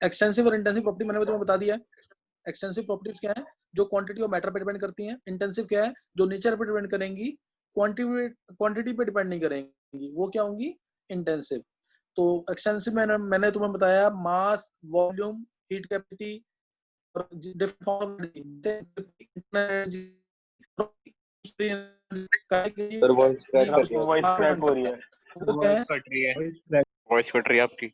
Extensive और intensive property मैंने तुम्हें बता दिया है। एक्सटेंसिव प्रॉपर्टीज क्या है, जो क्वांटिटी और मैटर पे डिपेंड करती हैं। इंटेंसिव क्या है, जो नेचर पे डिपेंड करेंगी, क्वांटिटी पे डिपेंड नहीं करेंगी, वो क्या होंगी, इंटेंसिव। तो एक्सटेंसिव मैंने तुम्हें बताया मास, वॉल्यूम, हीट कैपेसिटी और different form sir voice crack कर रही है, वॉइस क्रैक हो रही है, वॉइस कट रही है, वॉइस कट रही है आपकी।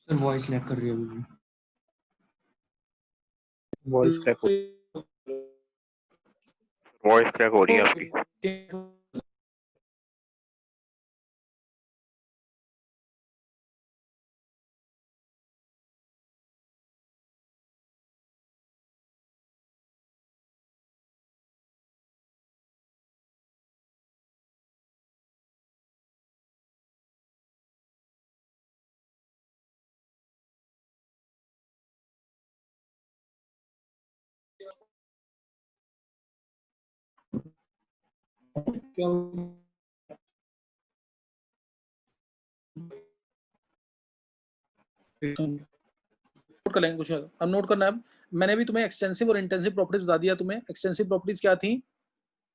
सर वॉइस लैग कर रही है अभी। वॉइस क्रैक हो वॉइस क्रैक हो रही है आपकी। नोट कर लेंगे कुछ, अब नोट करना है। मैंने भी तुम्हें एक्सटेंसिव और इंटेंसिव प्रॉपर्टीज बता दिया। तुम्हें एक्सटेंसिव प्रॉपर्टीज क्या थी,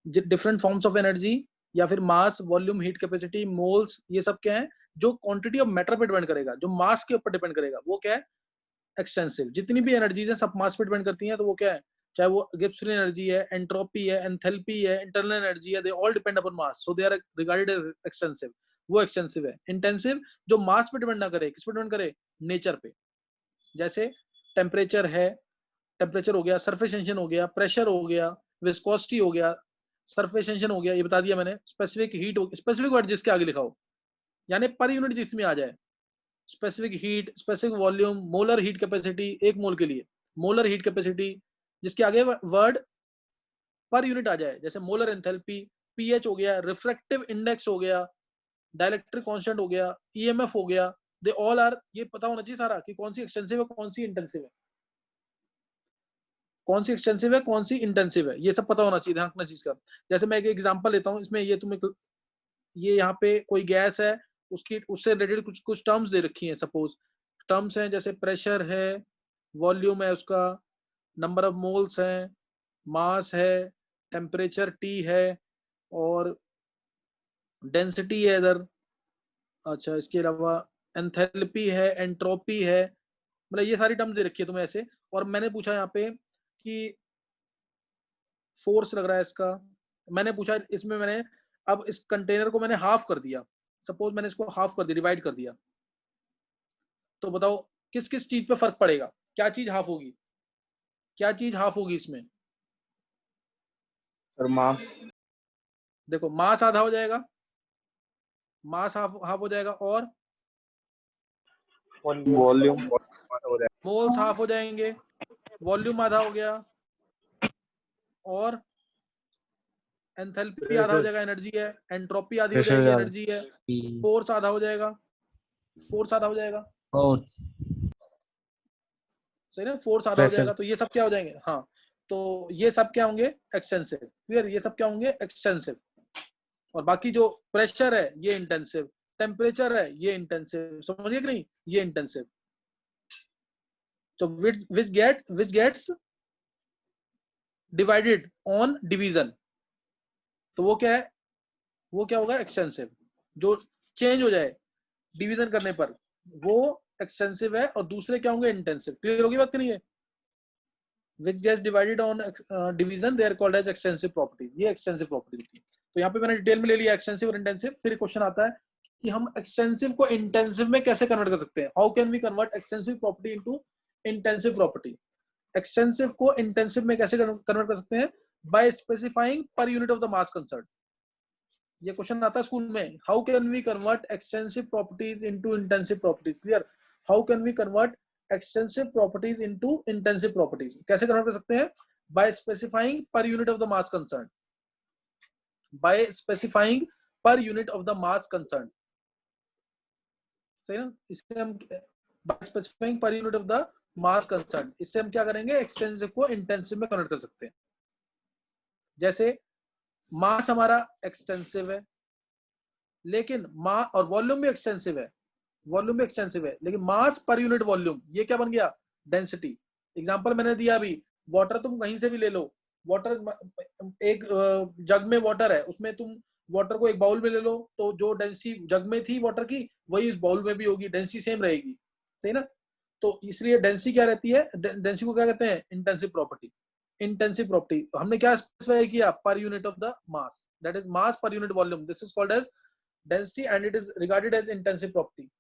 डिफरेंट फॉर्म्स ऑफ एनर्जी या फिर मास, वॉल्यूम, हीट कैपेसिटी, मोल्स, ये सब क्या है, जो क्वांटिटी ऑफ मैटर पे डिपेंड करेगा, जो मास के ऊपर डिपेंड करेगा, वो क्या है, एक्सटेंसिव। जितनी भी एनर्जीज है सब मास पे डिपेंड करती हैं, तो वो क्या है, चाहे वो गिब्स फ्री एनर्जी है, एंट्रोपी है, एंथैल्पी है, इंटरनल एनर्जी है, they all depend upon mass, so they are regarded as extensive. वो एक्सटेंसिव है। इंटेंसिव जो मास पे डिपेंड ना करे, किस पे डिपेंड करे, नेचर पे। जैसे टेम्परेचर है, टेम्परेचर हो गया, सरफेस टेंशन हो गया, प्रेशर हो गया, विस्कोसिटी हो गया, सरफेस टेंशन हो गया, ये बता दिया मैंने। स्पेसिफिक हीट, स्पेसिफिक वर्ड जिसके आगे लिखा हो, यानी पर यूनिट जिसमें आ जाए, specific heat, specific volume, molar heat capacity, एक मोल के लिए मोलर हीट कैपेसिटी, जिसके आगे वर्ड पर यूनिट आ जाए, जैसे मोलर एंथैल्पी, पीएच हो गया, रिफ्रैक्टिव इंडेक्स हो गया, डाइलेक्ट्रिक कांस्टेंट हो गया, ईएमएफ हो गया, दे ऑल आर, ये पता होना चाहिए सारा कि कौन सी एक्सटेंसिव है, कौन सी इंटेंसिव है, कौन सी एक्सटेंसिव है, कौन सी इंटेंसिव है, ये सब पता होना चाहिए, ध्यान रखना चीज का। जैसे मैं एक एग्जांपल लेता हूँ, इसमें ये तुम्हें, ये यहाँ पे कोई गैस है, उसकी उससे रिलेटेड कुछ कुछ टर्म्स दे रखी हैं। सपोज टर्म्स हैं जैसे प्रेशर है, वॉल्यूम है उसका, नंबर ऑफ मोल्स हैं, मास है, टेम्परेचर टी है, और डेंसिटी है इधर। अच्छा, इसके अलावा एंथैल्पी है, एंट्रोपी है, मतलब ये सारी टर्म्स दे रखी है तुम्हें ऐसे। और मैंने पूछा यहाँ पे कि फोर्स लग रहा है इसका, मैंने पूछा इसमें, मैंने अब इस कंटेनर को मैंने हाफ कर दिया, सपोज मैंने इसको हाफ कर दिया, डिवाइड कर दिया, तो बताओ किस किस चीज पे फर्क पड़ेगा, क्या चीज हाफ होगी, क्या चीज हाफ होगी इसमें। सर मास, देखो मास आधा हो जाएगा, मास हाफ हाफ हो जाएगा, और वॉल्यूम मोल्स हाफ हो जाएंगे, वॉल्यूम आधा हो गया, और एंथैल्पी आधा हो जाएगा, एनर्जी है, एंट्रोपी आधी हो जाएगी, एनर्जी है, फोर्स आधा हो जाएगा, फोर्स आधा हो जाएगा, सही ना, फोर्स आधा हो जाएगा। तो ये सब क्या हो जाएंगे, हाँ, तो ये सब क्या होंगे, एक्सटेंसिव। क्लियर, ये सब क्या होंगे, एक्सटेंसिव। और बाकी जो प्रेशर है ये इंटेंसिव, टेम्परेचर है ये इंटेंसिव, समझिए कि नहीं, ये इंटेंसिव। तो which gets divided on division, तो वो क्या है, वो क्या होगा, एक्सटेंसिव। जो चेंज हो जाए डिवीजन करने पर, वो एक्सटेंसिव है। और दूसरे क्या होंगे, इंटेंसिव। क्लियर होगी बात, नहीं है, which gets divided on division they are called as extensive properties, ये एक्सटेंसिव प्रॉपर्टी होती है। तो यहाँ पे मैंने डिटेल में ले लिया एक्सटेंसिव और इंटेंसिव। फिर क्वेश्चन आता है कि हम एक्सटेंसिव को इंटेंसिव में कैसे कन्वर्ट कर सकते हैं. How can we convert extensive property into intensive property. Extensive को इंटेंसिव में कैसे कन्वर्ट कर सकते हैं? By specifying per unit of the mass concern. ये क्वेश्चन आता है स्कूल में. How can we convert extensive properties into intensive properties. Clear. How can we convert extensive properties into intensive properties. कैसे कन्वर्ट कर सकते हैं? By specifying per unit of the mass concern. By specifying per unit of the mass concern. सही ना. इससे हम by specifying per unit of the mass concern, इससे हम क्या करेंगे? एक्सटेंसिव को इंटेंसिव में कन्वर्ट कर सकते हैं. जैसे मास हमारा एक्सटेंसिव है, लेकिन मास और वॉल्यूम भी एक्सटेंसिव है. वॉल्यूम भी एक्सटेंसिव है, लेकिन मास पर यूनिट वॉल्यूम ये क्या बन गया? डेंसिटी. एग्जांपल मैंने दिया अभी. वाटर तुम कहीं से भी ले लो. वाटर, एक जग में वाटर है, उसमें तुम वाटर को एक बाउल में ले लो, तो जो डेंसिटी जग में थी वाटर की वही बाउल में भी होगी. डेंसिटी सेम रहेगी. सही ना. तो इसलिए डेंसिटी क्या रहती है? डेंसिटी को क्या कहते हैं? Intensive property. इंटेंसिव प्रॉपर्टी हमने क्या स्पेसिफाई किया? Per unit of the mass, that is mass per unit volume. This is called as density and it is regarded as intensive property.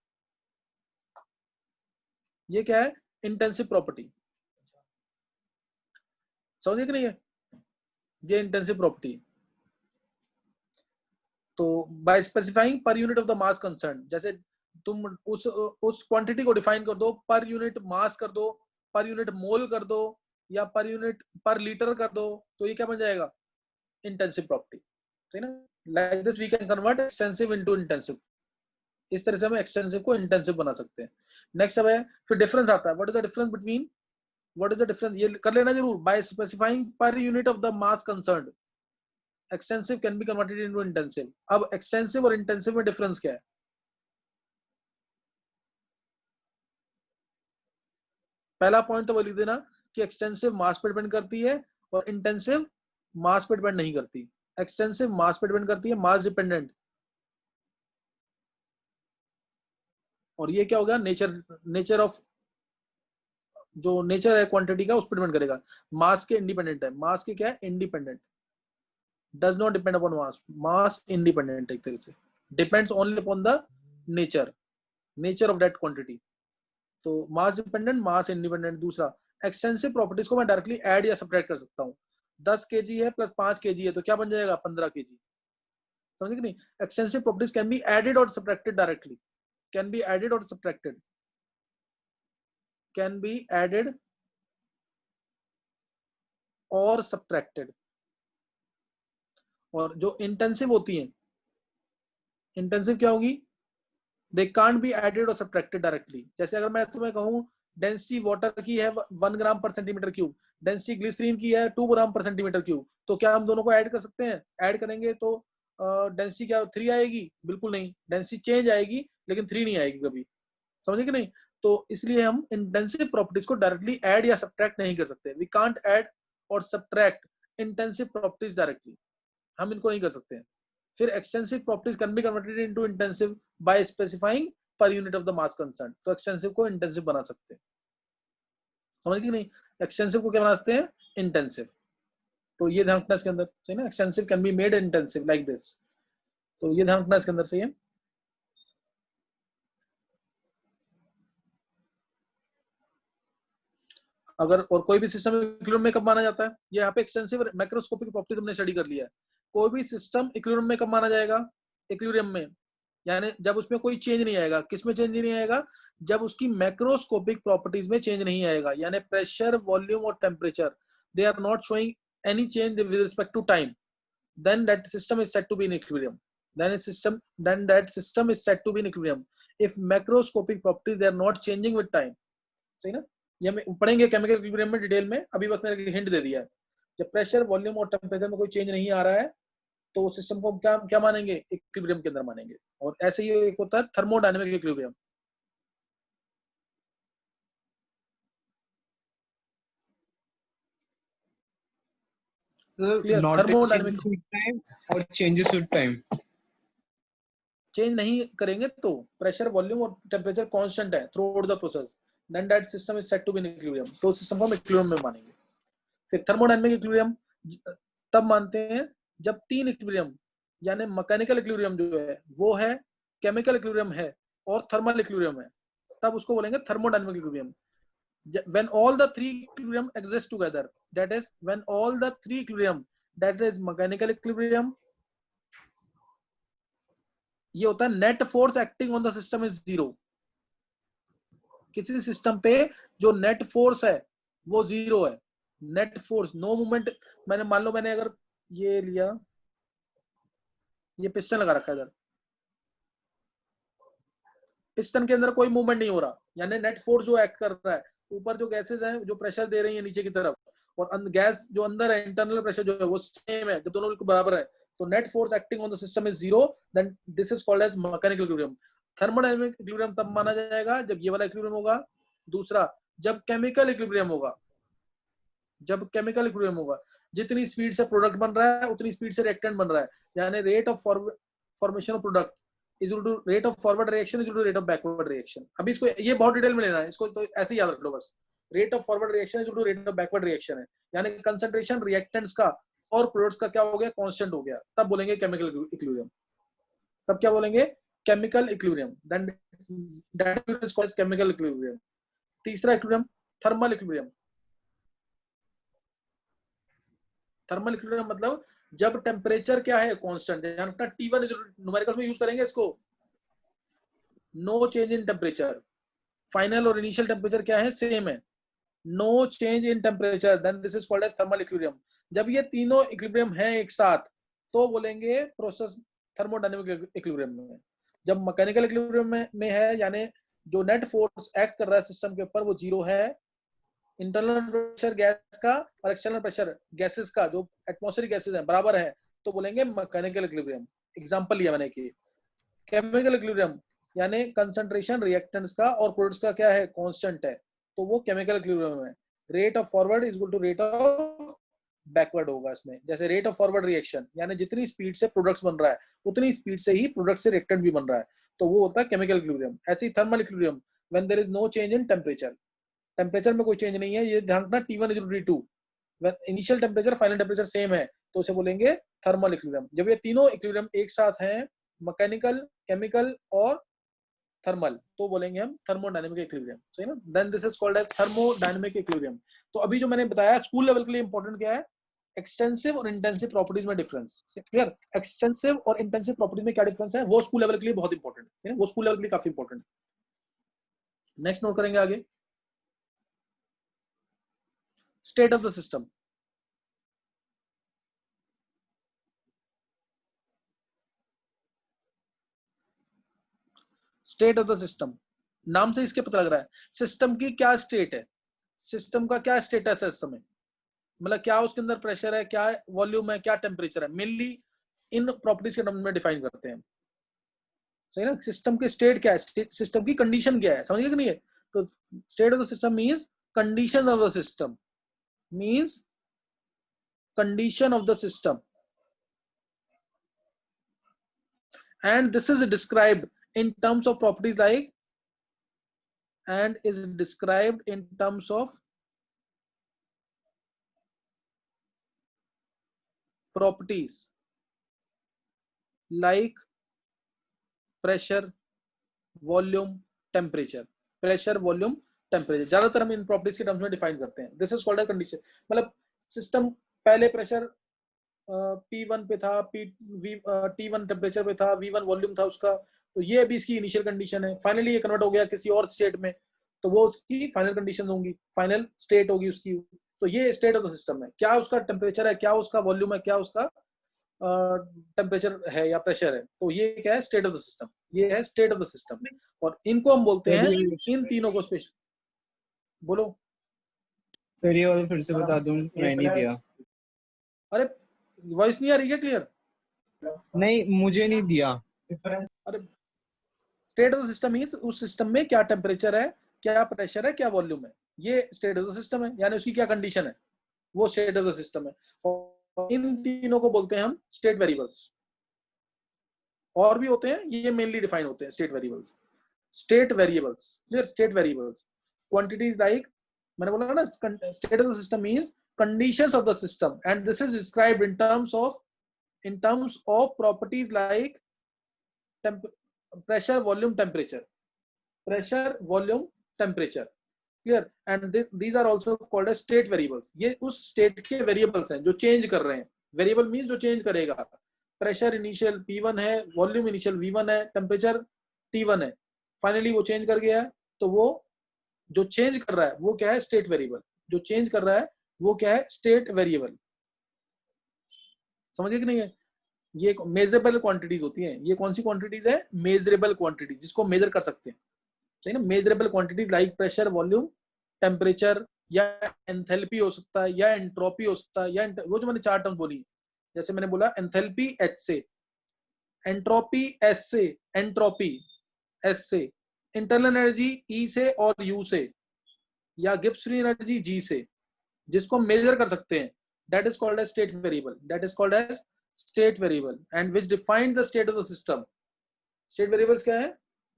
ये क्या है? Intensive property. समझिए कि नहीं है? ये इंटेंसिव प्रॉपर्टी. तो by specifying per unit of the mass concern, जैसे तुम उस क्वांटिटी को डिफाइन कर दो, पर यूनिट मास कर दो, पर यूनिट मोल कर दो, या पर यूनिट पर लीटर कर दो, तो ये क्या बन जाएगा? Intensive property. ठीक है ना. Like this we can convert extensive into intensive. इस तरह से हम एक्सटेंसिव को इंटेंसिव बना सकते हैं. नेक्स्ट अब है फिर डिफरेंस आता है. What is the difference between, what is the difference, ये कर लेना जरूर. By specifying per unit of the mass concerned, extensive can be converted into intensive. अब एक्सटेंसिव और इंटेंसिव में डिफरेंस क्या है? पहला पॉइंट तो वो लिख देना कि एक्सटेंसिव मास पे डिपेंड करती है और इंटेंसिव मास पे डिपेंड नहीं करती. एक्सटेंसिव मास पे डिपेंड करती है, मास डिपेंडेंट. और ये क्या होगा? नेचर ऑफ, जो नेचर है क्वांटिटी का, उस पर डिपेंड करेगा. मास के इंडिपेंडेंट है. मास के क्या है? Independent. Does not depend upon mass. Mass independent एक तरह से, depends only upon the nature of that quantity. तो मास डिपेंडेंट, मास इंडिपेंडेंट. दूसरा, एक्सटेंसिव प्रॉपर्टीज को मैं डायरेक्टली ऐड या सब्ट्रैक्ट कर सकता हूँ. 10 kg है प्लस 5 kg है, तो क्या बन जाएगा? 15 kg. समझे कि नहीं? Extensive properties can be added और subtracted directly. Can be added और सब्ट्रैक्टेड. कैन बी एडेड और सब्ट्रैक्टेड. और जो इंटेंसिव होती है, इंटेंसिव क्या होगी? दे कांट बी एडेड और सब्ट्रैक्टेड डायरेक्टली. जैसे अगर मैं तुम्हें कहूं डेंसिटी वाटर की है 1 ग्राम पर सेंटीमीटर क्यूब, डेंसिटी ग्लिसरीन की है 2 ग्राम पर सेंटीमीटर क्यूब, तो क्या हम दोनों को ऐड कर सकते हैं? ऐड करेंगे तो डेंसिटी क्या 3 आएगी? बिल्कुल नहीं. डेंसिटी चेंज आएगी लेकिन 3 नहीं आएगी कभी. समझे कि नहीं? तो इसलिए हम इंटेंसिव प्रॉपर्टीज को डायरेक्टली ऐड या सब्ट्रैक्ट नहीं कर सकते. वी कांट ऐड और सब्ट्रैक्ट इंटेंसिव प्रॉपर्टीज डायरेक्टली. हम इनको नहीं कर सकते हैं. फिर extensive properties can be converted into intensive by specifying per unit of the mass concern. तो एक्सटेंसिव को इंटेंसिव बना सकते हैं. समझ गए नहीं? एक्सटेंसिव को क्या बना सकते हैं? इंटेंसिव. तो ये ध्यान रखना इसके अंदर. सही ना. Extensive can be made intensive like this. तो ये ध्यान रखना इसके अंदर. सही है. अगर और कोई भी सिस्टम इक्विलिब्रियम में कब माना जाता है? ये यहाँ पे एक्सटेंसिव मैक्रोस्कोपिक प्रॉपर्टीज हमने स्टडी कर लिया है. कोई भी सिस्टम इक्विलिब्रियम में कब माना जाएगा? इक्विलिब्रियम में, यानी जब उसमें कोई चेंज नहीं आएगा. किस में चेंज नहीं आएगा? जब उसकी मैक्रोस्कोपिक प्रॉपर्टीज में चेंज नहीं आएगा, यानी प्रेशर, वॉल्यूम और temperature, they are not showing any change with respect to time, then that system is said to be in equilibrium. Then that system is said to be in equilibrium if macroscopic properties they are not changing with time. सही ना. ये हम पढ़ेंगे chemical equilibrium में detail में. अभी बस मैंने हिंट दे दिया है. जब प्रेशर, वॉल्यूम और टेम्परेचर में कोई चेंज नहीं आ रहा है तो सिस्टम को क्या मानेंगे? इक्विलिब्रियम के अंदर मानेंगे. और ऐसे ही एक होता है थर्मोडायनेमिक इक्विलिब्रियम. थर्मोडायनेमिक टाइम और चेंजेस विद टाइम. चेंज नहीं करेंगे तो प्रेशर, वॉल्यूम और टेम्परेचर कांस्टेंट है through out the process, then that system is said to be in equilibrium. तो सिस्टम को हम इक्विलिब्रियम में मानेंगे. फिर थर्मोडायनेमिक इक्विलिब्रियम तब मानते हैं जब तीन इक्विलिब्रियम, यानी मैकेनिकल इक्विलिब्रियम जो है वो है केमिकल इक्विलिब्रियम है और थर्मल इक्विलिब्रियम है, तब उसको बोलेंगे thermodynamic equilibrium. When all the three equilibrium exist together, that is when all the three equilibrium, that is mechanical equilibrium, ये होता है net force acting on the system is zero. किसी सिस्टम पे जो नेट फोर्स है वो zero है, net force, no movement. मैंने मान लो मैंने अगर ये लिया, ये पिस्टन लगा रखा है इधर, पिस्टन के अंदर कोई मूवमेंट नहीं हो रहा, यानी नेट फोर्स जो एक्ट कर रहा है, ऊपर जो गैसेस हैं जो प्रेशर दे रही है नीचे की तरफ, और गैस जो अंदर है इंटरनल प्रेशर जो है वो सेम है, जब दोनों बिल्कुल बराबर है, तो net force acting on the system is zero, then this is called as mechanical equilibrium. Thermodynamic equilibrium तब माना जाएगा जब ये वाला इक्विलिब्रियम होगा। दूसरा, जब केमिकल इक्विलिब्रियम होगा, जब केमिकल इक्विलिब्रियम होगा, जितनी स्पीड से प्रोडक्ट बन रहा है उतनी स्पीड से रिएक्टेंट बन रहा है, यानी rate of formation of product is equal to rate of forward reaction is equal to rate of backward reaction. अभी इसको ये बहुत डिटेल में लेना है, इसको तो ऐसे ही याद रख लो बस। Rate of forward reaction is equal to rate of backward reaction है, यानी कंसंट्रेशन रिएक्टेंट्स का और प्रोडक्ट्स का क्या हो गया, कांस्टेंट हो गया, तब बोलेंगे केमिकल इक्विलिब्रियम। तब क्या बोलेंगे, chemical equilibrium, then that is called chemical equilibrium. तीसरा equilibrium thermal equilibrium. Thermal equilibrium मतलब जब टेम्परेचर क्या है, कांस्टेंट, यानी अपना T1 न्यूमेरिकल्स में यूज करेंगे इसको, no change in temperature, final और इनिशियल टेम्परेचर क्या है, सेम है, no change in temperature, then this is called as thermal equilibrium. जब ये तीनों इक्विलिब्रियम हैं एक साथ तो बोलेंगे प्रोसेस थर्मोडायनामिक इक्विलिब्रियम में। जब मैकेनिकल इक्विलिब्रियम में है, यानी जो नेट फोर्स एक्ट कर रहा है सिस्टम के ऊपर वो जीरो है, इंटरनल प्रेशर गैस का और एक्सटर्नल प्रेशर गैसेस का, जो एटमॉस्फेरिक गैसेस हैं, बराबर है, तो बोलेंगे मैकेनिकल इक्विलिब्रियम। एग्जांपल लिया मैंने कि केमिकल इक्विलिब्रियम यानी कंसंट्रेशन रिएक्टेंट्स का और प्रोडक्ट्स का क्या है, कांस्टेंट है, तो वो केमिकल इक्विलिब्रियम है। Rate of forward is equal to rate of backward होगा इसमें। जैसे रेट ऑफ फॉरवर्ड रिएक्शन यानी जितनी स्पीड से प्रोडक्ट्स बन रहा है उतनी स्पीड से ही प्रोडक्ट से रिएक्टेंट भी बन रहा है, तो वो होता है केमिकल इक्विलिब्रियम। ऐसे ही thermal equilibrium, when there is no change in temperature, temperature में कोई चेंज नहीं है, ये ध्यान रखना T1 is equal to T2, initial temperature final temperature same है, तो उसे बोलेंगे थर्मल इक्विलिब्रियम। जब ये तीनों इक्विलिब्रियम एक साथ हैं, मैकेनिकल, केमिकल और थर्मल, तो बोलेंगे हम थर्मोडायनामिक इक्विलिब्रियम, सही ना। Then this is called as thermodynamic equilibrium. तो अभी जो मैंने बताया स्कूल लेवल के लिए इंपॉर्टेंट क्या है, एक्सटेंसिव और इंटेंसिव प्रॉपर्टीज में डिफरेंस, क्लियर। एक्सटेंसिव और इंटेंसिव प्रॉपर्टीज में क्या डिफरेंस है वो स्कूल लेवल के लिए बहुत इंपॉर्टेंट है, वो स्कूल लेवल के लिए काफी इंपॉर्टेंट है। नेक्स्ट नोट करेंगे आगे, state of the system। State of the system, नाम से इसके पता लग रहा है सिस्टम की क्या स्टेट है, सिस्टम का क्या स्टेटस है इस समय, मतलब क्या उसके अंदर प्रेशर है, क्या वॉल्यूम है, क्या टेम्परेचर है, मेनली इन प्रॉपर्टीज के टर्म्स में डिफाइन करते हैं, सही ना। सिस्टम की स्टेट क्या है, सिस्टम की कंडीशन क्या है, समझिए कि नहीं है। तो state of the system means condition of the system, means condition of the system, and this is described in terms of properties like, and is described in terms of properties like pressure, volume, temperature, pressure, volume, temperature, ज्यादातर हम इन properties के terms में define करते हैं। This is called a condition, मतलब system पहले pressure P1 पे था, T1 टेम्परेचर पे था, V1 वॉल्यूम था उसका, तो ये अभी इसकी इनिशियल कंडीशन है। फाइनली ये कन्वर्ट हो गया किसी और स्टेट में, तो वो उसकी फाइनल कंडीशन होंगी, फाइनल स्टेट होगी उसकी। तो ये स्टेट ऑफ द सिस्टम है, क्या उसका टेम्परेचर है, क्या उसका वॉल्यूम है, क्या उसका टेम्परेचर है या प्रेशर है, तो ये क्या है, स्टेट ऑफ द सिस्टम, ये है स्टेट ऑफ द सिस्टम। और इनको हम बोलते हैं, इन तीनों को स्पेशल, बोलो सर ये वाला फिर से बता दूं, मैं नहीं दिया। अरे वॉइस नहीं आ रही है क्लियर? नहीं मुझे नहीं दिया। अरे state of the system means उस सिस्टम में क्या टेम्परेचर है, क्या प्रेशर है, क्या वॉल्यूम है, ये स्टेट ऑफ द सिस्टम है, यानी उसकी क्या कंडीशन है, वो स्टेट ऑफ द सिस्टम है। और इन तीनों को बोलते हैं हम स्टेट वेरिएबल्स। और भी होते हैं, ये मेनली डिफाइन होते हैं state variables. State variables, clear, state variables, quantities like, मैंने बोला ना state of the system means conditions of the system, and this is described in terms of properties like pressure volume temperature, pressure volume temperature, clear. And these are also called as state variables. ये उस state के variables हैं जो change कर रहे हैं। Variable means जो change करेगा। प्रेशर इनिशियल P1 है, वॉल्यूम इनिशियल V1 है, टेम्परेचर T1 है, फाइनली वो चेंज कर गया है, तो वो जो चेंज कर रहा है वो क्या है? State variable. जो चेंज कर रहा है वो क्या है? State variable. समझिए कि नहीं है? ये मेजरेबल क्वांटिटीज होती हैं। ये कौन सी क्वांटिटीज है? मेजरेबल क्वांटिटी, जिसको मेजर कर सकते हैं, सही ना। Measurable quantities like pressure, volume, temperature, या एंथैल्पी हो सकता है, या एंट्रोपी हो सकता है, या वो जो मैंने 4 टर्म बोली, जैसे मैंने बोला एंथैल्पी H से, एंट्रोपी S से, एंट्रोपी S से, इंटरनल एनर्जी E से और U से, या गिब्स फ्री एनर्जी G से, जिसको मेजर कर सकते हैं, that is called as state variable. That is called as state variable and which define the state of the system. State variables क्या है?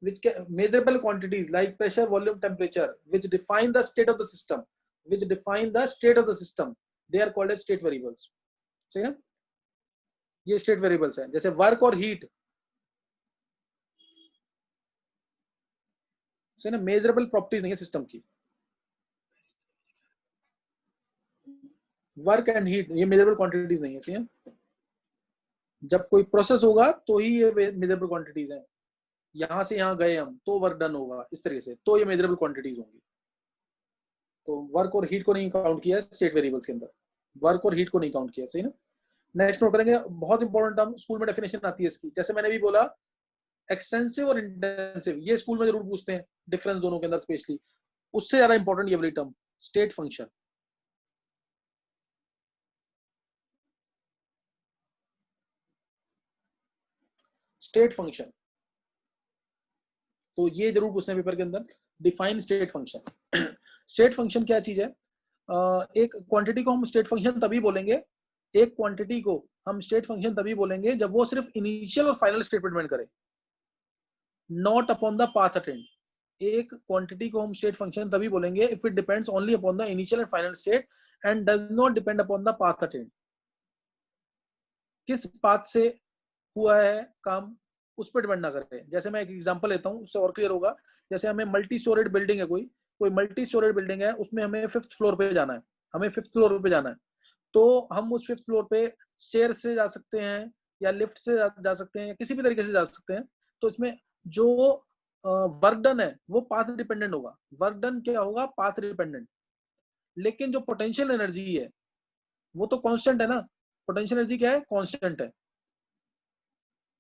Which measurable quantities like pressure, volume, temperature, which define the state of the system, which define the state of the system, they are called as state variables. सही ना? ये state variables हैं। जैसे work और heat, सही ना, measurable properties नहीं है सिस्टम की। वर्क एंड हीट ये मेजरेबल क्वांटिटीज नहीं है, सही है। जब कोई प्रोसेस होगा तो ही ये मेजरेबल क्वांटिटीज हैं। यहां से यहां गए हम तो वर्क डन होगा, इस तरीके से, तो ये मेजरेबल क्वांटिटीज होंगी। तो वर्क और हीट को नहीं काउंट किया स्टेट वेरिएबल्स के अंदर, वर्क और हीट को नहीं काउंट किया, सही ना। नेक्स्ट नोट करेंगे, बहुत इंपॉर्टेंट टर्म, स्कूल में डेफिनेशन आती है इसकी। जैसे मैंने भी बोला एक्सटेंसिव और इंटेंसिव, ये स्कूल में जरूर पूछते हैं डिफरेंस दोनों के अंदर स्पेशली। उससे ज्यादा इंपॉर्टेंट ये वाली term state function. State function, तो ये जरूर पूछना है पेपर के अंदर। Define state function. State function क्या चीज है? एक क्वांटिटी को हम स्टेट फंक्शन तभी बोलेंगे, एक क्वांटिटी को हम स्टेट फंक्शन तभी बोलेंगे जब वो सिर्फ इनिशियल और फाइनल स्टेट पे डिपेंड करे, not upon the path attend. एक क्वांटिटी को हम स्टेट फंक्शन तभी बोलेंगे if it depends only upon the initial and final state and does not depend upon the path attend. किस पाथ से हुआ है काम उस पर डिपेंड ना करते। जैसे मैं एक एग्जांपल लेता हूँ, उससे और क्लियर होगा। जैसे हमें मल्टी स्टोरेड बिल्डिंग है, कोई मल्टी स्टोरेड बिल्डिंग है, उसमें हमें 5th फ्लोर पे जाना है, हमें 5th फ्लोर पे जाना है, तो हम उस 5th फ्लोर पे स्टेयर से जा सकते हैं या लिफ्ट से जा सकते हैं या किसी भी तरीके से जा सकते हैं। तो इसमें जो वर्क डन है वो पाथ डिपेंडेंट होगा। वर्क डन क्या होगा? Path dependent. लेकिन जो पोटेंशियल एनर्जी है वो तो कांस्टेंट है ना। पोटेंशियल एनर्जी क्या है? कांस्टेंट है।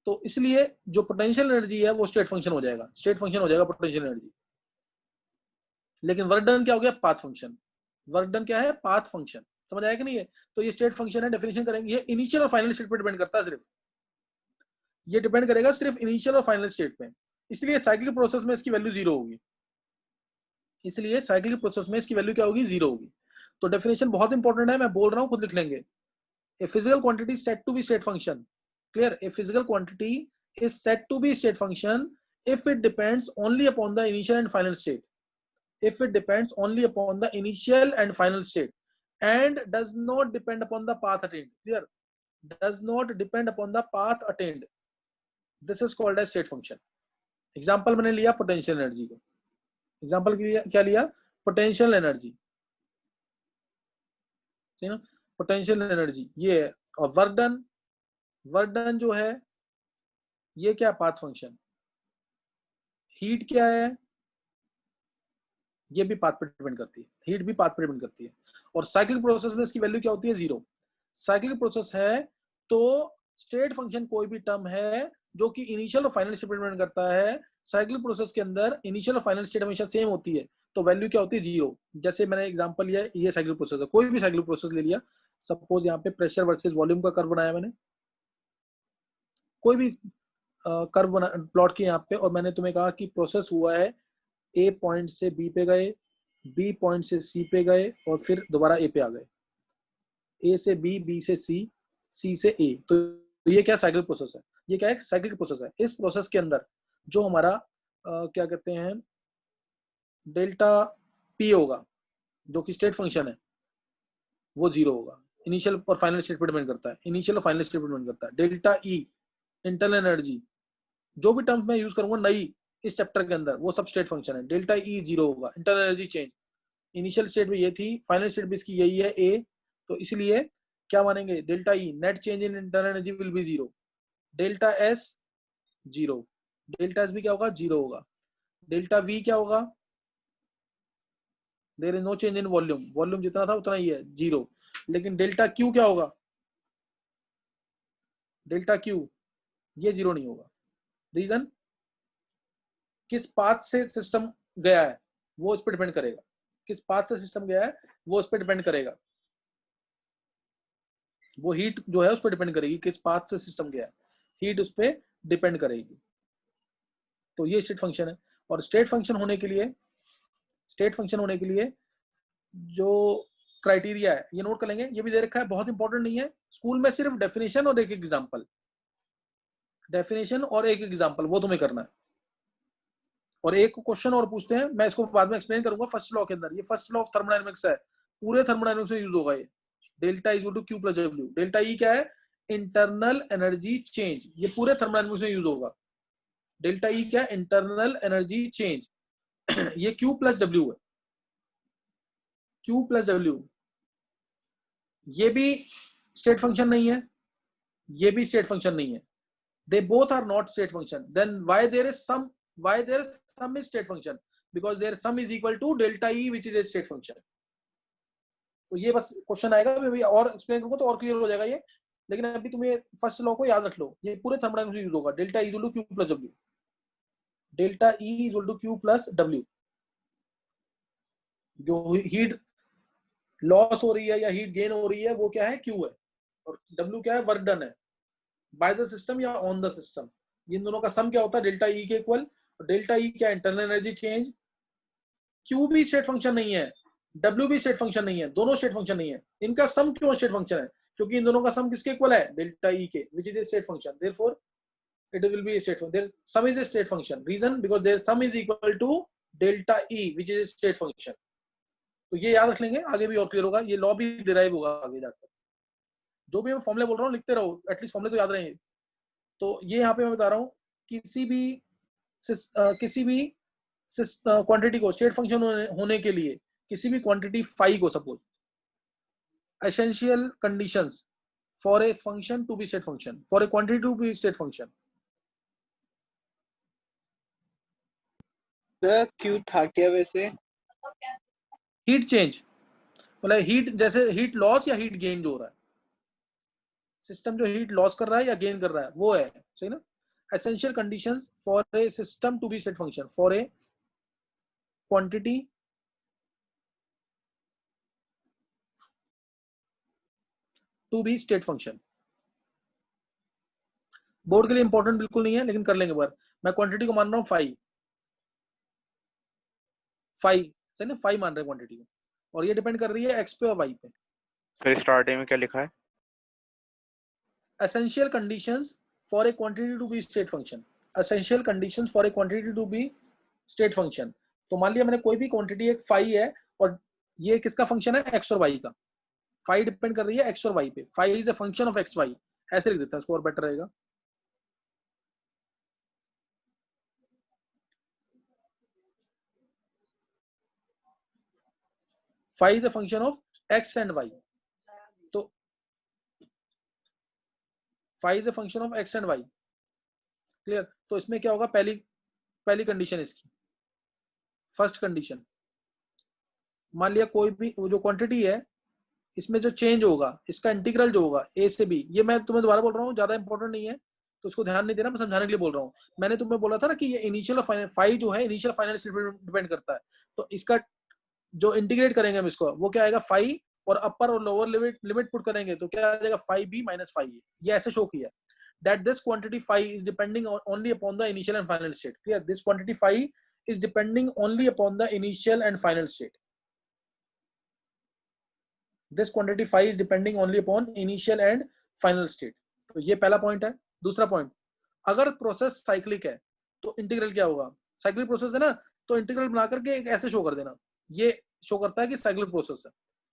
तो इसलिए जो पोटेंशियल एनर्जी है वो स्टेट फंक्शन हो जाएगा, स्टेट फंक्शन हो जाएगा पोटेंशियल एनर्जी। लेकिन वर्क डन क्या हो गया? Path function. वर्क डन क्या है? Path function. समझ आया कि नहीं है? तो ये स्टेट फंक्शन है, डेफिनेशन करेंगे। ये इनिशियल और फाइनल स्टेट पे डिपेंड करता है, सिर्फ ये डिपेंड करेगा सिर्फ इनिशियल और फाइनल स्टेट पे। इसलिए साइक्लिक प्रोसेस में इसकी वैल्यू 0 होगी। इसलिए साइक्लिक प्रोसेस में इसकी वैल्यू क्या होगी? 0 होगी। तो डेफिनेशन बहुत इंपॉर्टेंट है, मैं बोल रहा हूं, खुद लिख लेंगे। A physical quantity set to be state function, clear, a physical quantity is said to be state function if it depends only upon the initial and final state, if it depends only upon the initial and final state and does not depend upon the path attained, clear, does not depend upon the path attained, this is called as state function। Example मैंने लिया potential energy को, example क्या लिया? Potential energy, ठीक है, potential energy ये है। और वर्क डन जो है ये क्या? Path function. हीट क्या है? ये भी पाथ पर डिपेंड करती है, हीट भी पाथ पर डिपेंड करती है। और साइक्लिक प्रोसेस में इसकी वैल्यू क्या होती है? 0। साइक्लिक प्रोसेस है तो स्टेट फंक्शन कोई भी टर्म है जो कि इनिशियल और फाइनल स्टेट पर डिपेंड करता है। साइक्लिक प्रोसेस के अंदर इनिशियल और फाइनल स्टेट हमेशा सेम होती है, तो वैल्यू क्या होती है? 0। जैसे मैंने एग्जांपल लिया, ये साइक्लिक प्रोसेस है, कोई भी साइक्लिक प्रोसेस ले लिया। सपोज यहाँ पे प्रेशर वर्सेस वॉल्यूम का कर्व बनाया मैंने, कोई भी कर्व बना प्लॉट किया यहाँ पे, और मैंने तुम्हें कहा कि प्रोसेस हुआ है ए पॉइंट से बी पे गए, बी पॉइंट से सी पे गए और फिर दोबारा ए पे आ गए, ए से बी, बी से सी, सी से ए। तो ये क्या? साइक्लिक प्रोसेस है। ये क्या है? साइक्लिक प्रोसेस है। इस प्रोसेस के अंदर जो हमारा क्या कहते हैं, डेल्टा पी होगा जो कि स्टेट फंक्शन है, वो 0 होगा। इनिशियल और फाइनल स्टेट पे डिपेंड करता है, इनिशियल और फाइनल स्टेट पे डिपेंड करता है। डेल्टा ई इंटरनल एनर्जी जो भी टर्म्स मैं यूज करूंगा नई इस चैप्टर के अंदर वो सब स्टेट फंक्शन है। डेल्टा ई 0 होगा, internal energy change. Initial state में ये थी, फाइनल स्टेट भी इसकी यही है ए, तो इसलिए क्या मानेंगे, delta E net change in internal energy will be 0। Delta S 0, delta S भी क्या होगा, 0 होगा। डेल्टा वी क्या होगा, there is no change in volume, volume जितना था उतना ही है, 0। लेकिन डेल्टा क्यू क्या होगा, डेल्टा क्यू ये 0 नहीं होगा। रीजन, किस पाथ से सिस्टम गया है वो इस पर डिपेंड करेगा, किस पाथ से सिस्टम गया है वो इस पर डिपेंड करेगा, वो हीट जो है उस पर डिपेंड करेगी, किस पाथ से सिस्टम गया है, हीट उस पर डिपेंड करेगी। तो ये स्टेट फंक्शन है। और स्टेट फंक्शन होने के लिए, स्टेट फंक्शन होने के लिए जो क्राइटेरिया है ये नोट कर लेंगे, ये भी दे रखा है, बहुत इंपॉर्टेंट नहीं है। स्कूल में सिर्फ डेफिनेशन और एक एग्जांपल, डेफिनेशन और एक एग्जांपल वो तुम्हें करना है। और एक क्वेश्चन और पूछते हैं, मैं इसको बाद में एक्सप्लेन करूंगा फर्स्ट लॉ के अंदर। ये फर्स्ट लॉ ऑफ थर्मोडायनेमिक्स है, पूरे थर्मोडायनेमिक्स में यूज होगा ये। Delta is equal to Q plus W. Delta E क्या है, इंटरनल एनर्जी चेंज, ये पूरे थर्मोडायनेमिक्स में यूज होगा। डेल्टा ई क्या है, इंटरनल एनर्जी चेंज। ये क्यू प्लस डब्ल्यू है, क्यू प्लस डब्ल्यू। ये भी स्टेट फंक्शन नहीं है, ये भी स्टेट फंक्शन नहीं है। They both are not state function. Then why there is sum? Why there is sum is state function? Because their sum is equal to delta E, which is a state function. तो ये बस question आएगा, मैं और explain करूंगा तो और clear हो जाएगा ये। लेकिन अभी तुम्हें फर्स्ट लॉ को याद रख लो, ये पूरे थर्मोडायनामिक्स में यूज होगा। Delta is equal to Q plus W, delta E is equal to Q plus W. जो हीट लॉस हो रही है या हीट गेन हो रही है वो क्या है, क्यू है, और डब्ल्यू क्या है, वर्क डन है बाय द सिस्टम या ऑन द सिस्टम। इन दोनों का सम क्या होता है, डेल्टा ई के इक्वल। डेल्टा ई क्या, इंटरनल एनर्जी चेंज। क्यू भी स्टेट फंक्शन नहीं है, डब्ल्यू भी स्टेट फंक्शन नहीं है, दोनों स्टेट फंक्शन नहीं है। इनका सम क्यों स्टेट फंक्शन है, क्योंकि इन दोनों का सम किसके इक्वल है, डेल्टा ई के, which is a state function. Therefore it will be a state function, their sum is a state function. Reason, because their sum is equal to delta E, which is a state function. तो ये याद रख लेंगे, आगे भी और clear होगा, ये लॉ भी डिराइव होगा आगे जाकर। जो भी मैं फॉर्मूले बोल रहा हूँ लिखते रहो, एटलीस्ट फॉर्मूले तो याद रहेंगे। तो ये यहाँ पे मैं बता रहा हूँ, किसी भी क्वांटिटी को स्टेट फंक्शन होने के लिए, किसी भी क्वांटिटी फाई को, suppose essential conditions for a function to be state function, for a quantity to be state function. क्यों था क्या वैसे, हीट चेंज मतलब हीट, जैसे हीट लॉस या हीट गेन जो हो रहा है, सिस्टम जो हीट लॉस कर रहा है या गेन कर रहा है वो है, सही ना। Essential conditions for a system to be state function, for a quantity to be state function. Board के लिए इंपॉर्टेंट बिल्कुल नहीं है, लेकिन कर लेंगे बार। मैं क्वांटिटी को मान रहा हूं फाई, सही ना, फाई मान रहे हैं क्वांटिटी को, और ये डिपेंड कर रही है एक्स पे और वाई पे। फिर स्टार्टिंग में क्या लिखा है, essential conditions for a quantity to be state function, essential conditions for a quantity to be state function। तो मान लिया मैंने कोई भी क्वांटिटी एक फाई है, और ये किसका फंक्शन है, एक्स और वाई का। फाई डिपेंड कर रही है एक्स और वाई पे, phi is a function of X Y, ऐसे लिख देते हैं इसको और बेटर रहेगा। Phi is a function of X and Y, तो phi is a function of X and Y, clear. तो इसमें क्या होगा, पहली कंडीशन इसकी, फर्स्ट कंडीशन, मान लिया कोई भी जो क्वांटिटी है इसमें जो चेंज होगा, इसका इंटीग्रल जो होगा ए से बी, ये मैं तुम्हें दोबारा बोल रहा हूँ, ज्यादा इंपॉर्टेंट नहीं है तो उसको ध्यान नहीं देना, मैं समझाने के लिए बोल रहा हूँ। मैंने तुम्हें बोला था ना कि ये इनिशियल और फाइनल, फाई जो है इनिशियल फाइनल स्टेट पे डिपेंड करता है। तो इसका जो इंटीग्रेट करेंगे हम इसको, वो क्या आएगा, फाई और अपर और लोअर लिमिट पुट करेंगे तो क्या आ जाएगा, फाई बी माइनस फाई ए। ये ऐसे शो किया that this quantity phi is depending only upon the initial and final state. Clear? This quantity phi is depending only upon the initial and final state. This quantity phi is depending only upon initial and final state. तो ये पहला point है। दूसरा point, अगर process cyclic है तो integral क्या होगा, साइक्लिक प्रोसेस है ना, तो इंटीग्रल बना करके एक ऐसे शो कर देना, ये शो करता है कि साइक्लिक प्रोसेस है।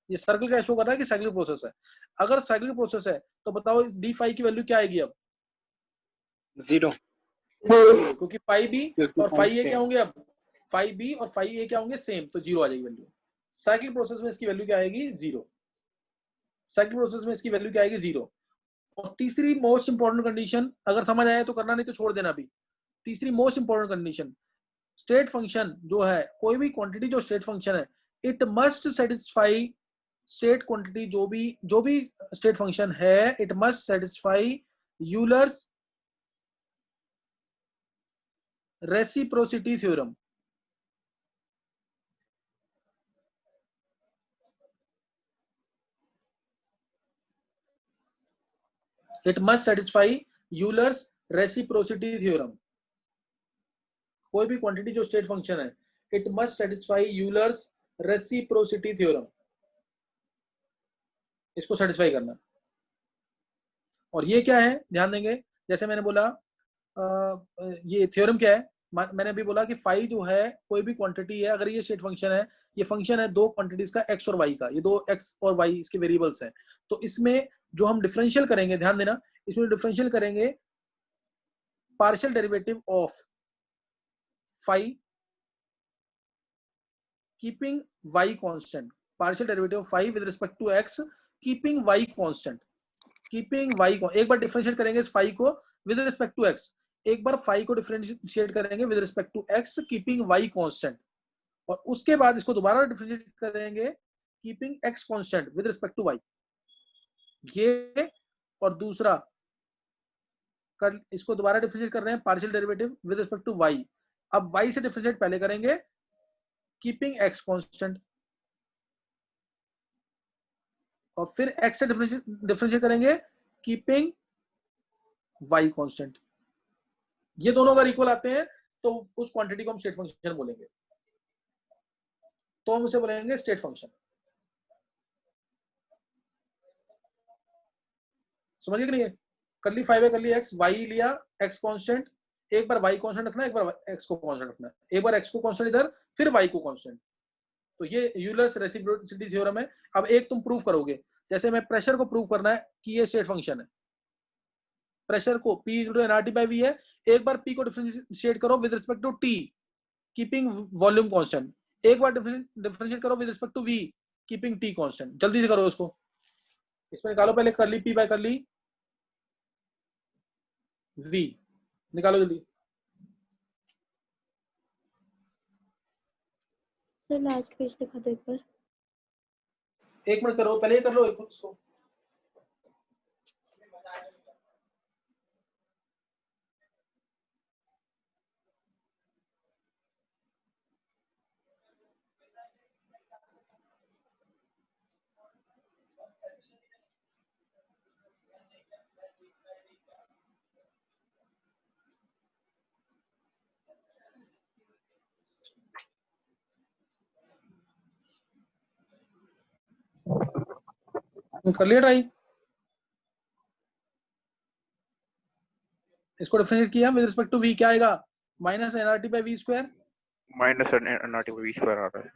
ये सर्कल क्या शो कर रहा है कि साइक्लिक प्रोसेस है। अगर साइक्लिक प्रोसेस है तो बताओ इस डी फाई की वैल्यू क्या आएगी अब, 0। क्योंकि फाइव बी और फाइव ए क्या होंगे, अब फाइव बी और फाइव ए क्या होंगे, सेम, तो जीरो आ जाएगी वैल्यू। साइकिल प्रोसेस में इसकी वैल्यू क्या आएगी, जीरो। साइकिल प्रोसेस में इसकी वैल्यू क्या आएगी, जीरो। और तीसरी मोस्ट इंपॉर्टेंट कंडीशन, अगर समझ आया तो करना, नहीं तो छोड़ देना अभी। तीसरी most important condition, state function जो है, कोई भी क्वांटिटी जो स्टेट फंक्शन है, it must satisfy state quantity, जो भी स्टेट फंक्शन है, it must satisfy Euler's reciprocity theorem. It must satisfy Euler's reciprocity theorem. कोई भी क्वांटिटी जो स्टेट फंक्शन है, it must satisfy Euler's reciprocity theorem, इसको सेटिस्फाई करना। और ये क्या है, ध्यान देंगे, जैसे मैंने बोला ये थ्योरम क्या है, मैंने अभी बोला कि फाई जो है कोई भी क्वांटिटी है, अगर ये स्टेट फंक्शन है, ये फंक्शन है दो क्वांटिटीज का, एक्स और वाई का, ये दो एक्स और वाई इसके वेरिएबल्स हैं, तो इसमें जो हम डिफरेंशियल करेंगे, ध्यान देना, इसमें डिफरेंशियल करेंगे partial derivative of phi keeping Y constant, partial derivative of phi with respect to x keeping Y constant, keeping Y को, एक बार डिफरेंशिएट करेंगे इस फाई को विद रिस्पेक्ट टू एक्स, एक बार फाई को डिफरेंशिएट करेंगे with respect to x keeping Y constant, और उसके बाद इसको दोबारा डिफरेंशिएट करेंगे keeping x constant with respect to y. ये और दूसरा इसको दोबारा डिफरेंशिएट कर रहे हैं partial derivative with respect to y. अब वाई से डिफरेंशिएट पहले करेंगे कीपिंग एक्स कांस्टेंट, और फिर एक्स से डिफरेंशिएट करेंगे कीपिंग वाई कांस्टेंट। ये दोनों अगर इक्वल आते हैं तो उस क्वांटिटी को हम स्टेट फंक्शन बोलेंगे, तो हम उसे बोलेंगे स्टेट फंक्शन। समझिए कि नहीं है, करली फाइव है, करली एक्स, वाई लिया एक्स कांस्टेंट, एक बार वाई कांस्टेंट रखना, एक बार एक्स को कांस्टेंट रखना, एक बार एक्स को कांस्टेंट इधर, फिर वाई को कांस्टेंट, तो ये यूलर्स रेसिप्रोसिटी थ्योरम है। अब एक तुम प्रूव करोगे, जैसे मैं प्रेशर को प्रूव करना है कि ये स्टेट फंक्शन है, प्रेशर को P nRT by V है, एक बार P को डिफरेंशिएट करो with respect to T keeping volume constant, एक बार डिफरेंशिएट करो with respect to V keeping T constant. जल्दी से करो इसको, इसमें निकालो पहले करली P बाय करली V, निकालो जल्दी। सर लास्ट पेज दिखा दो एक बार। एक मिनट करो, पहले ये कर लो एक उसको। कर लिया ट्राई, इसको डिफरेंशिएट किया विद रिस्पेक्ट टू V, क्या आएगा, minus nRT by V square, minus nRT by V square आ रहा है,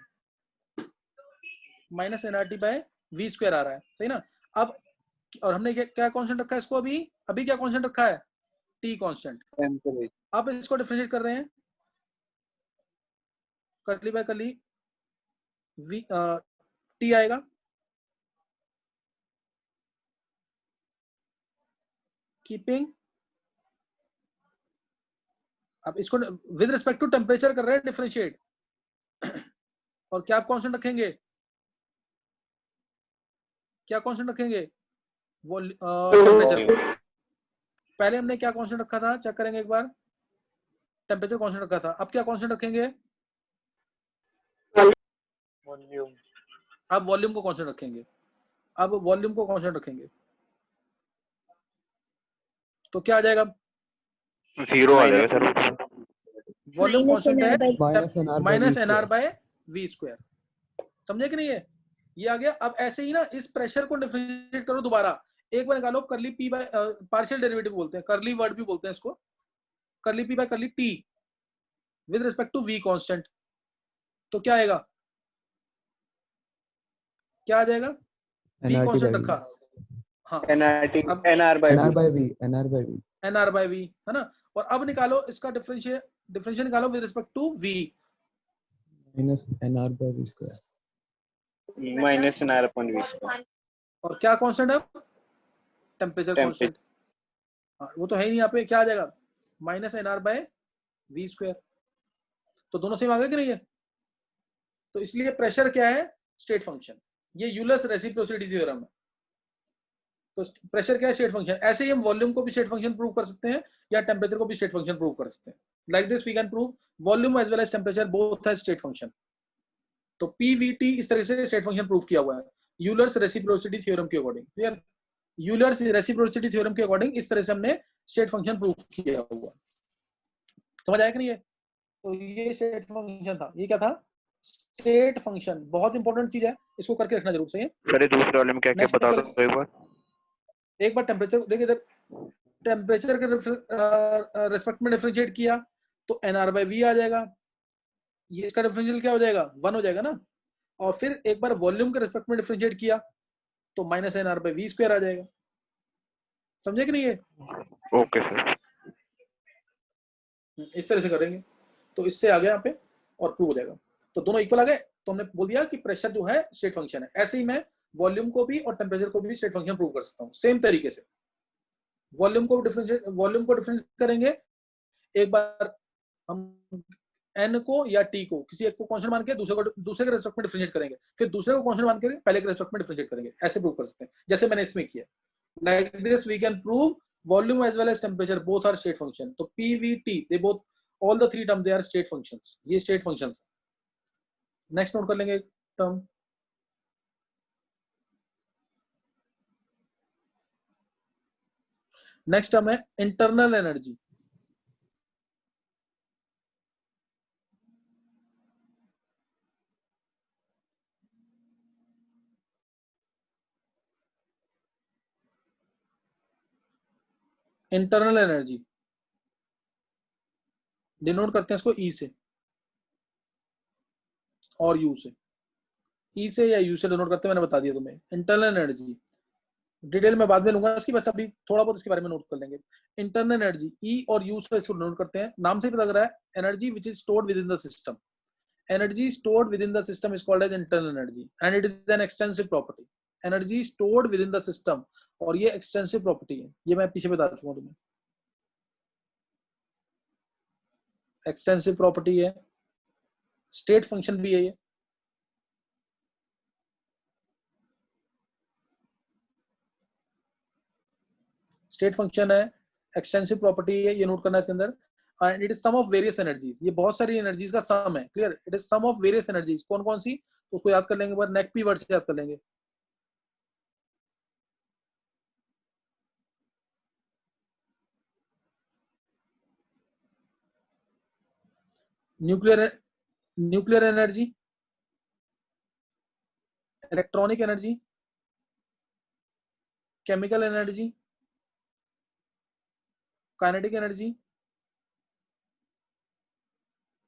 minus nRT by V square आ रहा है, सही ना। अब और हमने क्या कांस्टेंट रखा है इसको, अभी क्या कांस्टेंट रखा है, T कांस्टेंट। अब इसको डिफरेंशिएट कर रहे हैं, करली बाय करली V T आएगा कीपिंग, अब इसको विद रिस्पेक्ट टू टेम्परेचर कर रहे हैं डिफरेंशिएट, और क्या आप कांस्टेंट रखेंगे, क्या कांस्टेंट रखेंगे, वो टेम्परेचर। पहले हमने क्या कांस्टेंट रखा था, चेक करेंगे एक बार, टेम्परेचर कांस्टेंट रखा था, अब क्या कांस्टेंट रखेंगे, वॉल्यूम। अब वॉल्यूम को कांस्टेंट रखेंगे, अब वॉल्यूम को कांस्टेंट रखेंगे, तो क्या आ जाएगा, जीरो आ जाएगा सर। वॉल्यूम कांस्टेंट है minus nR by V square, समझे कि नहीं है, ये आ गया। अब ऐसे ही ना इस प्रेशर को डिफरेंशिएट करो दोबारा, एक बार निकालो करली P बाय पार्शियल डेरिवेटिव बोलते हैं, करली वर्ड भी बोलते हैं इसको, curly P by curly T with respect to V constant, तो क्या आएगा, क्या आ जाएगा, V कांस्टेंट रखा, हाँ nR by V nR by V है ना, और अब निकालो इसका डिफरेंशियल निकालो with respect to v minus nr by v square. minus nr upon v square. और क्या कांस्टेंट है? Temperature constant. वो तो है ही नहीं, यहाँ पे क्या आ जाएगा? Minus N R by we square. तो दोनों सेम आ गए कि नहीं है? तो इसलिए प्रेशर क्या है? State function. ये यूलर्स रेसिप्रोसिटी थ्योरम है। तो प्रेशर क्या है? State function. ऐसे ही हम वॉल्यूम को भी स्टेट फंक्शन प्रूव कर सकते हैं या टेम्परेचर को भी स्टेट फंक्शन प्रूव कर सकते हैं। Like this we can prove volume as well as temperature both है स्टेट फंक्शन। तो पीवीटी इस तरह से स्टेट फंक्शन प्रूव किया हुआ है यूलर्स रेसिप्रोसिटी थ्योरम के according. Clear? Euler's reciprocity theorem के अकॉर्डिंग इस तरह से हमने स्टेट फंक्शन प्रूव किया हुआ। समझ आया कि नहीं है? तो ये स्टेट फंक्शन था। ये क्या था? State function. बहुत इंपॉर्टेंट चीज है, इसको करके रखना जरूर। सही है सर, ये दूसरे वाले में क्या क्या बता दो एक बार। टेम्परेचर देखिए, इधर टेम्परेचर के रेस्पेक्ट में डिफरेंशिएट किया तो एनआर बाय वी आ जाएगा। ये इसका डिफरेंशियल क्या हो जाएगा? 1 हो जाएगा ना। और फिर एक बार वॉल्यूम के रेस्पेक्ट में डिफरेंशिएट किया तो minus N R by we square आ जाएगा। समझे कि नहीं है? Okay sir. इस तरह से करेंगे तो इससे आ गया यहाँ पे और प्रूव हो जाएगा। तो दोनों इक्वल आ गए तो हमने बोल दिया कि प्रेशर जो है स्टेट फंक्शन है। ऐसे ही मैं वॉल्यूम को भी और टेम्परेचर को भी स्टेट फंक्शन प्रूव कर सकता हूँ सेम तरीके से। वॉल्यूम को डिफरेंशिएट करेंगे। एक बार हम एन को या टी को किसी एक को कांस्टेंट मान के दूसरे के रेस्पेक्ट में डिफरेंशिएट करेंगे, फिर दूसरे को कांस्टेंट मान के पहले के रेस्पेक्ट में डिफरेंशिएट करेंगे। ऐसे प्रूव कर सकते हैं जैसे मैंने इसमें किया। Like this we can prove volume as well as temperature both are state function. तो PVT they both all the three term they are state functions. ये स्टेट फंक्शंस। नेक्स्ट नोट कर लेंगे टर्म। नेक्स्ट टर्म है internal energy. Internal energy denote करते हैं इसको ई से और यू से। ई से या यू से डिनोट करते हैं, मैंने बता दिया तुम्हें। इंटरनल एनर्जी डिटेल में बाद में लूंगा इसकी, बस अभी थोड़ा बहुत इसके बारे में नोट कर लेंगे। इंटरनल एनर्जी ई और यू से इसको डिनोट करते हैं। नाम से पता लग रहा है energy which is stored within the system. Energy stored within the system is called as internal energy and it is an extensive property. Energy stored within the system, और ये extensive property है। ये मैं पीछे बता चुका हूं तुम्हें। एक्सटेंसिव प्रॉपर्टी है, स्टेट फंक्शन भी है ये। स्टेट फंक्शन है, एक्सटेंसिव प्रॉपर्टी है, ये नोट करना है इसके अंदर। And it is sum of various energies. ये बहुत सारी एनर्जीज का सम है। Clear? It is sum of various energies. कौन कौन सी? तो उसको याद कर लेंगे, पर नेक पी वर्ड से याद कर लेंगे। Nuclear energy, electronic energy, chemical energy, kinetic energy,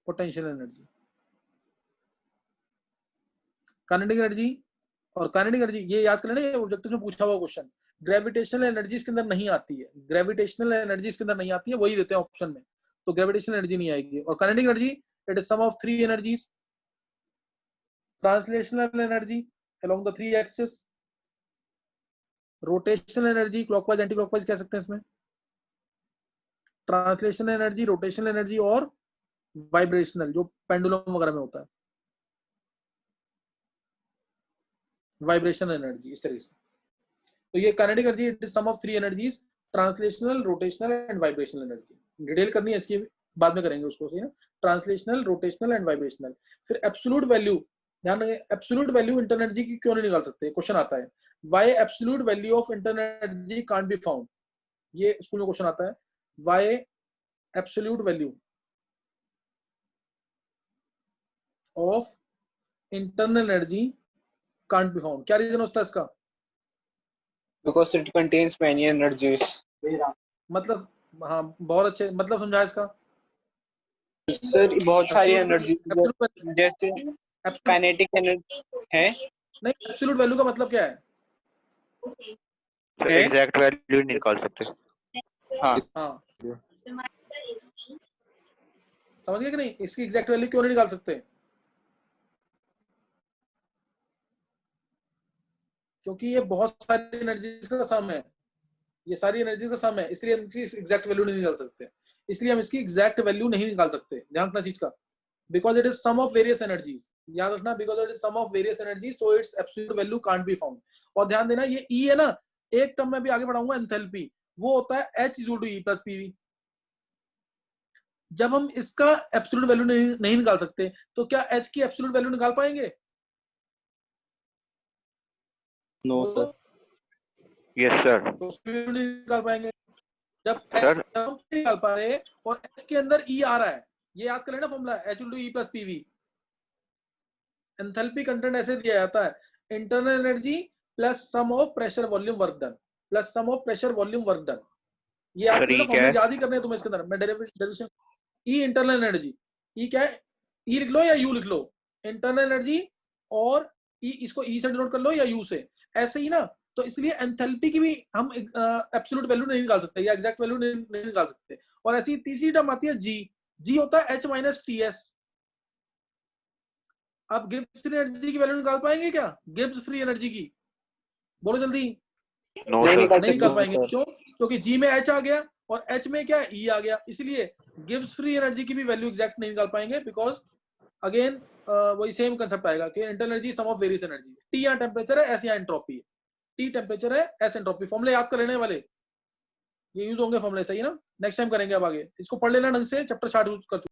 potential energy. Kinetic energy और काइनेटिक एनर्जी ये याद कर लेना, ये ऑब्जेक्टिव में पूछा हुआ क्वेश्चन। ग्रेविटेशनल एनर्जी इसके अंदर नहीं आती है। ग्रेविटेशनल एनर्जी इसके अंदर नहीं आती है, वही देते हैं ऑप्शन में। तो ग्रेविटेशनल एनर्जी नहीं आएगी। और kinetic energy it is sum of three energies. Translational energy along the three axis, rotational energy clockwise anti clockwise कह सकते हैं इसमें, ट्रांसलेशनल एनर्जी, रोटेशनल एनर्जी और वाइब्रेशनल जो पेंडुलम वगैरह में होता है, वाइब्रेशनल एनर्जी इस तरीके से। तो ये kinetic energy it is sum of three energies, translational, rotational and vibrational energy. Detail करनी है इसकी, बाद में करेंगे उसको। सही है? Translational, rotational and vibrational. फिर एब्सोल्यूट वैल्यू, ध्यान रखें, एब्सोल्यूट वैल्यू इंटरनल एनर्जी की क्यों नहीं निकाल सकते? क्वेश्चन आता है why absolute value of internal energy can't be found. ये स्कूल में क्वेश्चन आता है, why absolute value of internal energy can't be found. क्या रीजन होता है इसका? Because it contains many energies. मतलब हाँ, बहुत अच्छे, मतलब समझा इसका। सर बहुत सारी एनर्जी जैसे काइनेटिक एनर्जी है। नहीं, एब्सोल्यूट वैल्यू का मतलब क्या है? एग्जैक्ट वैल्यू नहीं निकाल सकते। हाँ हाँ, समझ गए कि नहीं? इसकी एग्जैक्ट वैल्यू क्यों नहीं निकाल सकते? क्योंकि ये बहुत सारी एनर्जीज का सम है, ये सारी एनर्जीज का सम है, इसलिए हम इसकी एग्जैक्ट वैल्यू नहीं निकाल सकते। इसलिए हम इसकी एग्जैक्ट वैल्यू नहीं निकाल सकते, ध्यान रखना चीज का। Because it is sum of various energies, याद रखना, because it is sum of various energies, so its absolute value can't be found. और ध्यान देना, ये ई है ना, एक टर्म में भी आगे बढ़ाऊंगा, एंथैल्पी, वो होता है H equal to E plus PV। जब हम इसका एब्सोल्यूट वैल्यू नहीं निकाल सकते, तो क्या H की एब्सोल्यूट वैल्यू निकाल पाएंगे? No sir. Yes, sir. तो उसकी वैल्यू नहीं निकाल पाएंगे। जब Sir. H हम नहीं निकाल पा रहे और H के अंदर E आ रहा है, ये याद कर लेना formula, H equal to E plus PV। Enthalpy content ऐसे दिया जाता है, internal energy plus sum of pressure volume work done plus sum of pressure volume work done. ये याद Sir, करना, E क्या फॉर्मूला है? याद ही करने हैं तुम्हें इसके अंदर। मैं derivation E internal energy, E क्या है? E लिख लो या U लिख लो, इंटरनल एनर्जी, और E इसको E से डिनोट कर लो या U से, ऐसे ही ना। तो इसलिए एंथैल्पी की भी हम एब्सोल्यूट वैल्यू नहीं निकाल सकते या एग्जैक्ट वैल्यू नहीं निकाल सकते। और ऐसी तीसरी टर्म आती है G, G होता है H माइनस TS। अब गिब्स फ्री एनर्जी की वैल्यू निकाल पाएंगे क्या? गिब्स फ्री एनर्जी की बोलो जल्दी। No, नहीं sir. निकाल नहीं निकाल सकते पाएंगे, सर। क्यों? क्योंकि G में H आ गया और H में क्या है? E आ गया, इसलिए गिब्स फ्री एनर्जी की भी वैल्यू एग्जैक्ट नहीं निकाल पाएंगे। बिकॉज अगेन वही सेम कंसेप्ट आएगा कि internal energy sum of various energy. T यहाँ टेम्परेचर है, S यहाँ एंट्रोपी है। T टेम्परेचर है, S एंट्रोपी। फॉर्मूले याद कर लेने वाले, ये यूज होंगे फॉर्मूले, सही है ना? नेक्स्ट टाइम करेंगे अब आगे। इसको पढ़ लेना ढंग से, चैप्टर स्टार्ट कर चुके।